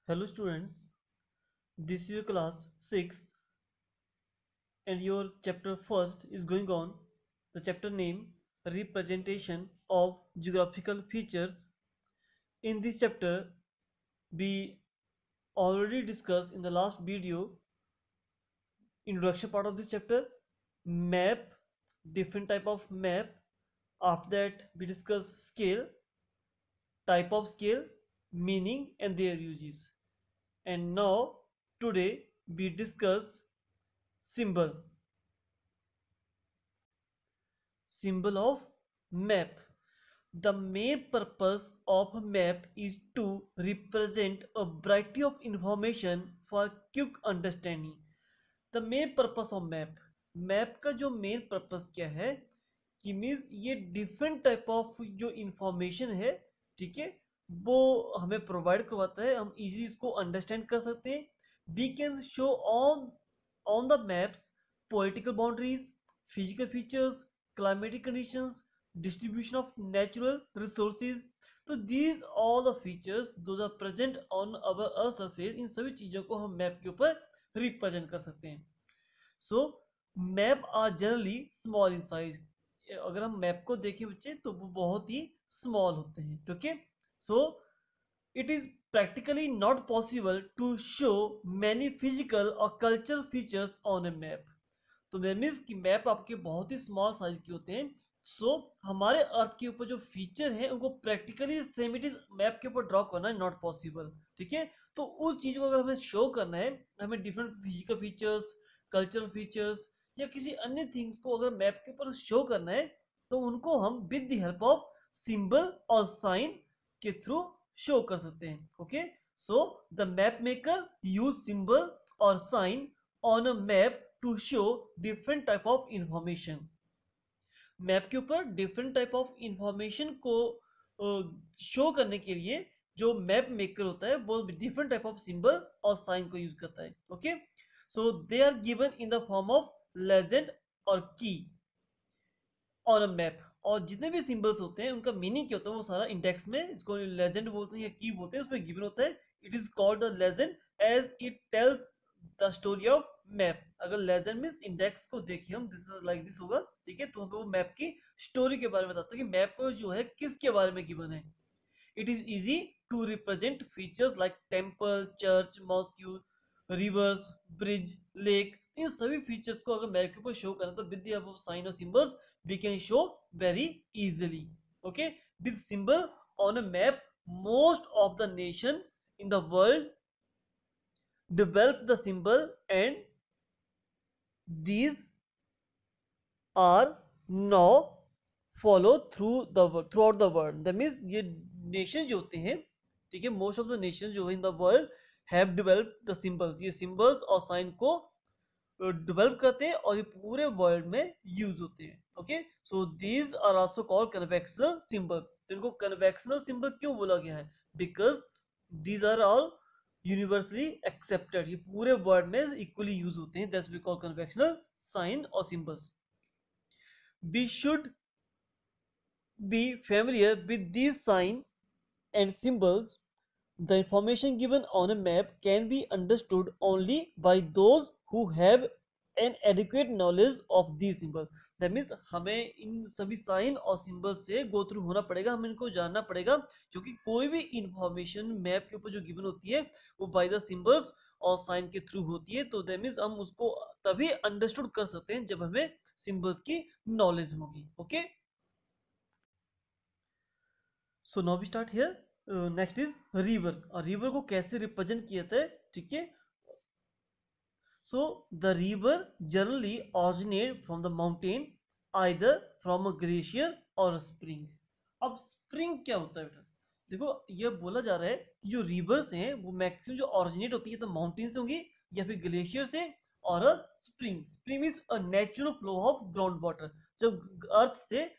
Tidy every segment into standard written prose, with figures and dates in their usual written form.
Hello students, this is your class 6th and your chapter first is going on. The chapter name Representation of Geographical Features. In this chapter we already discussed in the last video introduction part of this chapter, map, different type of map. After that we discuss scale, type of scale, meaning and their uses. And now today we discuss symbol of map. The main purpose of a map is to represent a variety of information for quick understanding. The main purpose of map का जो main purpose क्या है कि means ये different type of जो information है, ठीक है, वो हमें प्रोवाइड करवाता है. हम इजीली इसको अंडरस्टैंड कर सकते हैं. We can show on the maps political boundaries, physical features, climatic conditions, distribution of natural resources. तो these all the features those are present on our earth surface. इन सभी चीजों को हम मैप के ऊपर रिप्रेजेंट कर सकते हैं. So map are generally small in size. अगर हम मैप को देखें बच्चे तो वो बहुत ही स्मॉल होते हैं. Okay, so it is practically not possible to show many physical or cultural features on a map. तो मीन्स कि मैप आपके बहुत ही स्मॉल साइज के होते हैं. सो हमारे अर्थ के ऊपर जो फीचर है उनको practically same it is map के ऊपर ड्रॉ करना है नॉट पॉसिबल. ठीक है, तो उस चीज को अगर हमें शो करना है, हमें different physical features, cultural features या किसी अन्य थिंग्स को अगर मैप के ऊपर शो करना है तो उनको हम with the help of symbol और साइन के थ्रू शो कर सकते हैं. Okay, so the map maker use symbol और sign on a map to show different type of information. Map के ऊपर डिफरेंट टाइप ऑफ इंफॉर्मेशन को शो करने के लिए जो मैप मेकर होता है वो डिफरेंट टाइप ऑफ सिंबल और साइन को यूज करता है. Okay, so they are given in the form of legend और की ऑन अ मैप. और जितने भी सिंबल्स होते हैं उनका मीनिंग क्या होता है वो सारा इंडेक्स में, इसको लेजेंड बोलते हैं या की बोलते हैं, उसमें गिवन होता है. It is called the legend as it tells the story of map. अगर लेजेंड मींस इंडेक्स को देखिए हम, दिस लाइक दिस होगा, ठीक है, तो हमें वो मैप की स्टोरी के बारे में बताता है कि मैप जो है किसके बारे में गिवन है. It is easy to represent features like temple, church, mosque, rivers, bridge, lake. इन सभी फीचर्स को अगर मैप के ऊपर शो करना तो with the help of sine और symbols we can show very easily. Okay, with symbol on a map most of the nation in the world develop the symbol and these are now follow throughout the world. That means ये nation जो होते हैं, ठीक है, most of the nations जो in the world have developed the symbols. ये symbols और sign को डेवलप करते हैं और ये पूरे वर्ल्ड में यूज होते हैं. Okay, so these are also called conventional symbol. तो इनको कन्वेक्शनल सिंबल क्यों बोला गया है? Because these are all universally accepted. ये पूरे वर्ल्ड में इक्वली यूज होते हैं. That's we call conventional sign और symbols. We should be familiar with these signs and symbols. The information given on a map can be understood only by those who have an adequate knowledge of these symbols. That means हमें इन सभी sign और symbol से go through होना पड़ेगा, हमें इनको जानना पड़ेगा, क्योंकि कोई भी इंफॉर्मेशन मैप के ऊपर जो गिवन होती है वो बाय द सिंबल्स और साइन के थ्रू होती है. तो दैट मीन्स हम उसको तभी अंडरस्टूड कर सकते हैं जब हमें सिंबल्स की नॉलेज होगी. Okay, so now we start here. Next is river. और रिवर को कैसे रिप्रेजेंट किया जाता है, ठीक है. So the river generally originate from the mountain, either from a glacier or spring. अब स्प्रिंग क्या होता है बेटा? देखो ये बोला जा रहा है कि जो रिवर्स हैं वो मैक्सिमम जो ऑरिजिनेट होती है तो माउंटेन से होंगी या फिर ग्लेशियर से और spring. Spring is a natural flow of ground water. जब अर्थ से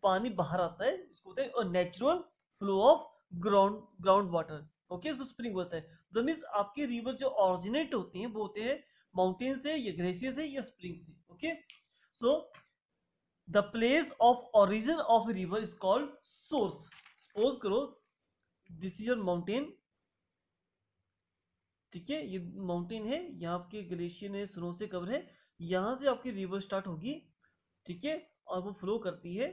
पानी बाहर आता है इसको होता है a natural flow of ground water. Okay, इसको स्प्रिंग बोलता है. दैट मींस आपके रिवर जो ऑरिजिनेट होते हैं वो होते हैं माउंटेन से या ग्लेशियर से या स्प्रिंग से. Okay, so the place of origin of river is called source. Suppose करो दिस इज योर माउंटेन ठीक है, ये माउंटेन है, यहाँ आपके ग्लेशियर है, स्नो से कवर है, यहाँ से आपकी रिवर स्टार्ट होगी, ठीक है, और वो फ्लो करती है,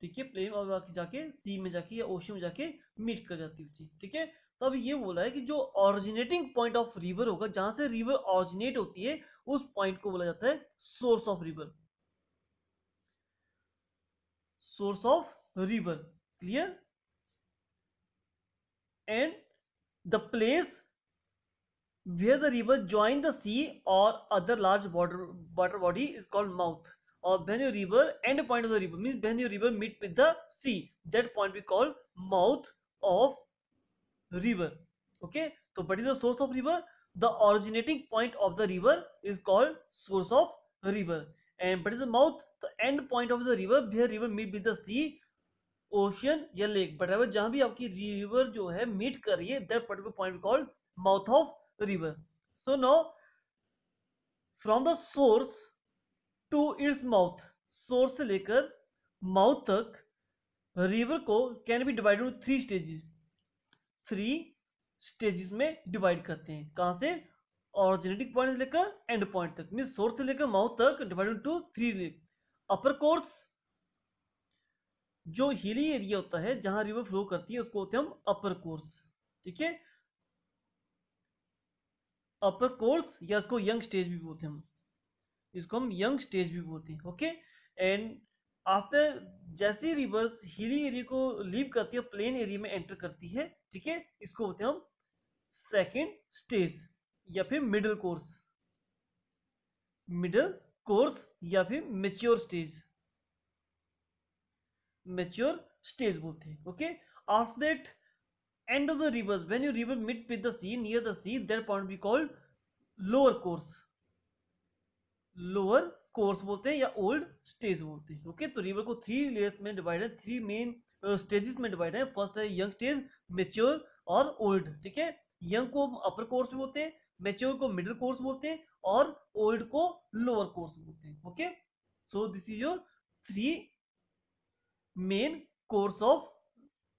ठीक है, प्लेन, और बाकी जाके सी में जाके या ओशन में जाके मीट कर जाती है, ठीक है। तो अब ये बोला है कि जो ऑरिजिनेटिंग पॉइंट ऑफ रिवर होगा, जहां से रिवर ऑरिजिनेट होती है, उस पॉइंट को बोला जाता है source of river, source of river, clear. And the place where the river join the sea or other large water body is called mouth. Or when your river end point of the river means when your river meet with the sea, that point we call mouth of river. Okay, so what is the source of river? The originating point of the river is called source of river. And what is the mouth? The end point of the river where river meet with the sea, ocean या lake, whatever जहां भी आपकी river जो है meet कर रही है, that particular point we call mouth of river. So now from the source to its mouth, source से लेकर mouth तक river को can be divided into three stages. Three stages में डिवाइड करते हैं, कहां से? ऑरिजिनेटिंग पॉइंट से लेकर एंड पॉइंट तक, मीन सोर्स से लेकर माउथ तक डिवाइडेड इनटू थ्री। अपर कोर्स, जो हिली एरिया होता है जहां रिवर फ्लो करती है उसको होते हैं हम अपर कोर्स, ठीक है, अपर कोर्स, या इसको यंग स्टेज भी बोलते हैं हम, इसको हम यंग स्टेज भी बोलते हैं, ओके। एंड आफ्टर जैसे रिवर्स हिली एरिया को लीव करती है, प्लेन एरिया में एंटर करती है, ठीक है, इसको बोलते हैं हम सेकेंड स्टेज या फिर मिडिल कोर्स, मिडिल कोर्स या फिर मेच्योर स्टेज, मेच्योर स्टेज बोलते हैं, okay. After that end of the rivers, when your river meet with the sea, near the sea, that point we call lower course, lower course बोलते हैं या old stage बोलते हैं, okay. तो river को three layers में divide है, three main stages में डिवाइड है। फर्स्ट है यंग स्टेज, मेच्योर और ओल्ड, ठीक है। यंग को अपर कोर्स बोलते हैं, मेच्योर को मिडिल कोर्स बोलते हैं और ओल्ड को लोअर कोर्स बोलते हैं, okay. So this is your three main course of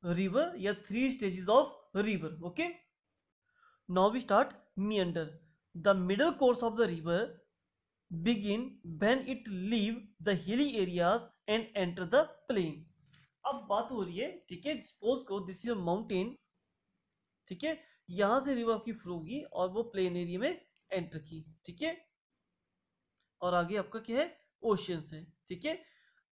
river या three stages of river, okay. Now we start meander. The middle course of the river begin when it leave the hilly areas and enter the plain. अब बात हो रही है, ठीक है, suppose को this is mountain, ठीक है, यहां से रिवर आपकी फ्लो होगी और वो प्लेन एरिया में एंटर की, ठीक है, और आगे आपका क्या है? ओशियन से, ठीक है।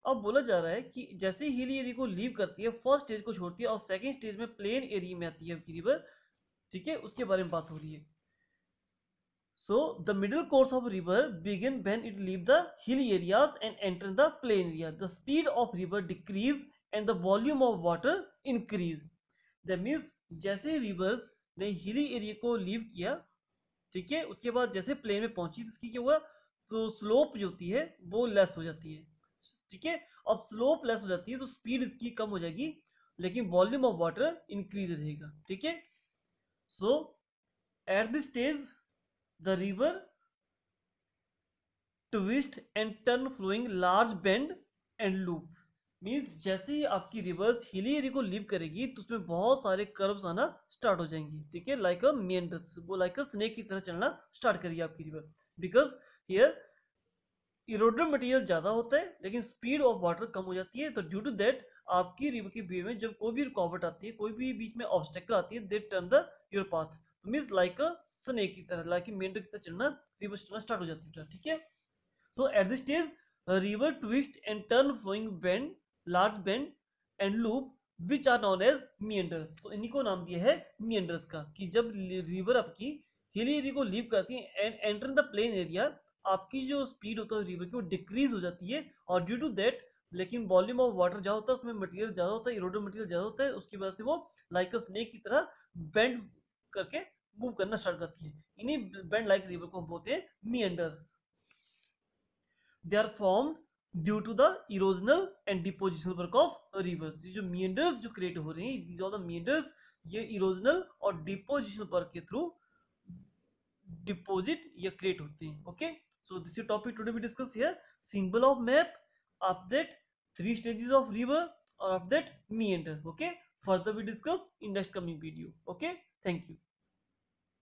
अब बोला जा रहा है कि जैसे हिली एरिया को लीव करती है, फर्स्ट स्टेज को छोड़ती है और सेकंड स्टेज में प्लेन एरिया में आती है आपकी रिवर, ठीक है, उसके बारे में बात हो रही है। So the middle course of river begin when it leave the hilly areas and enter the plain area. The speed of river decrease and the volume of water increase. That means जैसे reverse ने hilly area को leave किया, ठीक है, उसके बाद जैसे plane में पहुंची तो इसकी क्या हुआ? तो स्लोप जो होती है वो लेस हो जाती है, ठीक है। अब स्लोप लेस हो जाती है तो स्पीड इसकी कम हो जाएगी, लेकिन वॉल्यूम ऑफ वाटर इंक्रीज रहेगा, ठीक है। So at this stage the river twist and turn flowing large bend and loop. Means जैसे ही आपकी रिवर्स हिली एरिया को लीव करेगी तो उसमें बहुत सारे कर्व्स आना स्टार्ट हो जाएंगी, ठीक है, लाइक अ मेंडर्स, वो लाइक अ स्नेक की तरह चलना स्टार्ट करेगी आपकी river, because here eroded material ज्यादा होता है लेकिन स्पीड ऑफ वाटर कम हो जाती है। तो ड्यू टू दैट आपकी रिवर की वे में जब कोई भी रुकावट आती है, कोई भी बीच में ऑब्स्टेकल आती है, they turn the your path, means like a snake की तरह, लाइक मेंढक की तरह चलना, रिवर चलना स्टार्ट हो जाती है, ठीक है। So at this stage river twist and turn flowing bend, large bend and loop which are known as meanders. तो इन्हीं को नाम दिया है मिएंडर्स का, कि जब रिवर आपकी हिली एरिया को लीव करती है and enter the plain area, आपकी जो स्पीड होता है रिवर की वो डिक्रीज हो जाती है, और ड्यू टू दैट लेकिन वॉल्यूम ऑफ वाटर ज्यादा होता है, उसमें मटेरियल ज्यादा होता है, इरोडेड मटेरियल ज्यादा होता है, उसकी वजह से वो लाइक अ स्नेक की तरह बेंड करके मूव करना स्टार्ट करती है। इन्हीं बेंड लाइक रिवर को हम बोलते हैं meanders. They are formed due to the erosional and depositional work of rivers. ये जो मिएंडर्स जो क्रिएट हो रहे हैं, दीज आर द मिएंडर्स, ये इरोजनल और डिपोजिशनल वर्क के थ्रू डिपोजिट या क्रिएट होते हैं, okay. So this is the topic today we discuss here. Symbol of map, of that three stages of river, or of that meander, okay. Further we discuss in next coming video, okay. Thank you.